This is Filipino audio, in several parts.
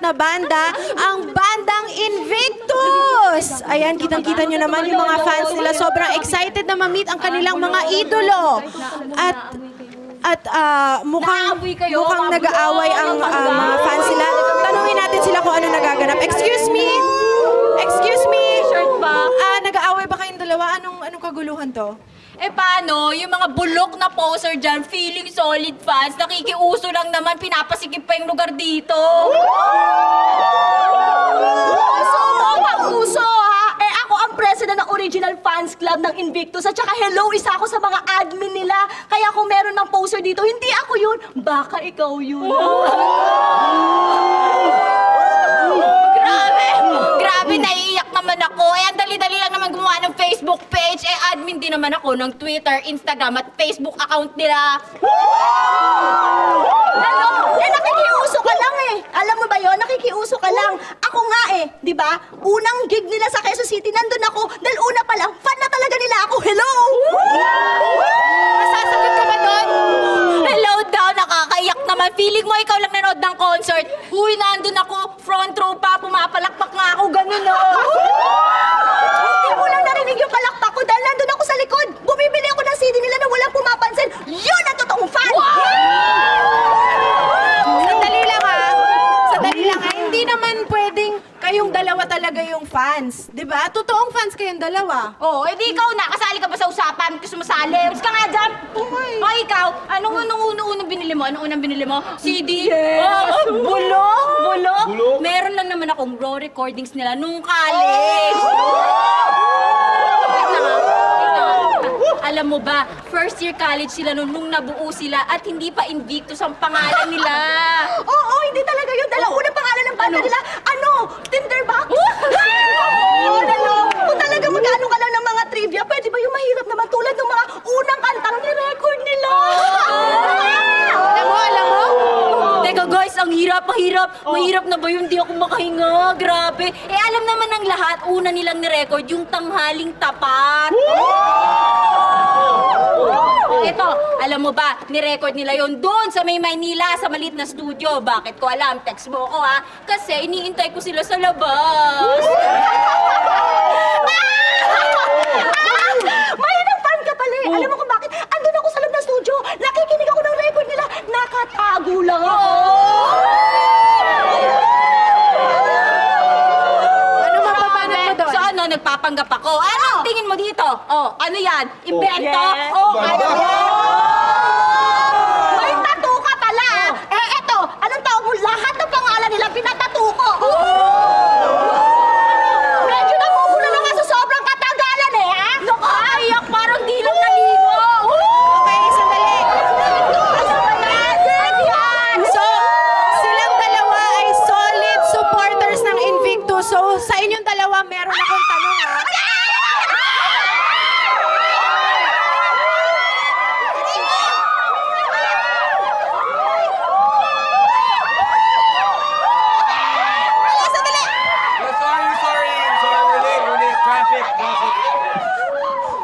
sikat na banda, ang bandang Invictus! Ayan, kitang-kita nyo naman yung mga fans nila. Sobrang excited na ma-meet ang kanilang mga idolo. At mukhang nag-aaway ang mga fans nila. Tanungin natin sila kung ano nagaganap. Excuse me? Excuse me? Nag-aaway ba kayong dalawa? Anong kaguluhan to? Eh paano? Yung mga bulok na poser dyan, feeling solid fans, nakikiuso lang naman, pinapasikip pa yung lugar dito. Uso mo, pang-uso ha? Eh ako ang president ng original fans club ng Invictus at saka hello, isa ako sa mga admin nila. Kaya kung meron ng poser dito, hindi ako yun, baka ikaw yun. Grabe, naiiyak naman ako. Eh, ang dali-dali lang naman gumawa ng Facebook page. Eh, admin din naman ako ng Twitter, Instagram at Facebook account nila. Hello? Eh, nakikiuso ka lang eh. Alam mo ba yon? Nakikiuso ka lang. Ako nga eh, di ba? Unang gig nila sa Quezon City, nandun ako. Dahil una pa lang, fan na talaga nila ako. Hello? Masasagot ka ba doon? Hello daw, nakakaiyak naman. Feeling mo ikaw lang nanood ng concert. Uy, nandun ako, front row pa, pumapalakpak nga ako, ganun o. Hindi mo lang narinig yung palakpak ko dahil nandun ako sa likod. Bumibili ako ng CD nila na walang pumapansin. Yun ang totoong fan! Sandali lang ha. Sandali lang ha. Hindi naman pwedeng kayong dalawa talaga yung fans. Di ba? Totoong fans kayong dalawa. Oh, edi ikaw na, kasali ka ba sa usapan? Gusto mo sali? Gusto ka nga dyan? Oh, ikaw, anong unang binili mo? Anong unang binili mo? CD? Yes. Oh, bulok? Meron lang naman akong raw recordings nila nung college. Wait lang. Alam mo ba, first year college sila nung nabuo sila at hindi pa Invictus ang pangalan nila. Oo, hindi talaga yun. Dahil ang unang pangalan ng banda nila, Tinderbox? Kung talaga magkano ka lang ng mga trivia, pwede ba yung mahirap naman tulad ng mga unang kantang ni-record nila? Alam mo? Teka guys, ang hirap. Mahirap na ba yun? Di ako makahinga. Grabe. Eh alam naman ng lahat, una nilang ni-record yung Tanghaling Tapat. Ito, alam mo ba, ni-record nila yon doon sa may Maynila, sa maliit na studio. Bakit ko alam? Text mo ko ha. Kasi iniintay ko sila sa labas. Mahirap fan ka pala eh. Alam mo kung bakit? Andun ako sa loob ng studio. Nakikinig ako ng record nila. Nakatago lang ako. Ano mapapanat mo doon? So ano, nagpapanggap ako. Anong tingin mo dito? Oh, ano yan? Invento? Yes. Oh, ano yan? May tattoo ka pala. Eh eto, anong tawag mo? Lahat ng pangalan nila pinatattoo ko. Medyo nagugulo na nga sa sobrang katagalan eh, ha? Nakaiyak, parang di lang naligo. Okay, sandali. So, silang dalawa ay solid supporters ng Invictus. So, sa inyong dalawa, meron akong tanong ha.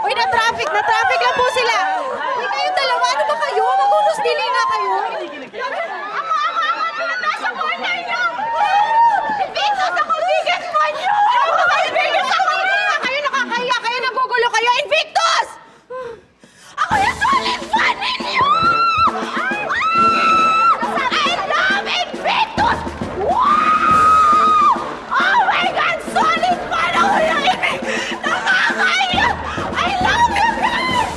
Uy, na-traffic lang po sila. Uy, kayong dalawa, ano ba kayo? Magulos dili nga kayo. Nasa corner niyo! Invictus ako! Biggest fan niyo! Biggest ako! Kayo nakakahiya, kayo nagugulo kayo. Invictus! Ako yung solid fan ninyo! I love Invictus! Wow! Oh my God! Solid fan ako ng Invictus! Nakakahiya! I love you guys!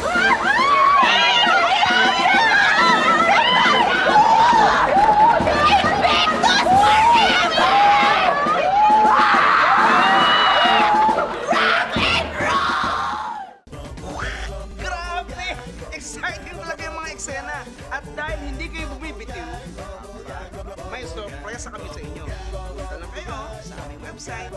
Invictus forever! Rock and roll! Grabe! Exciting talaga yung mga eksena. At dahil hindi kayo bumibitiw, may surprise kami sa inyo. Punta lang kayo sa aming website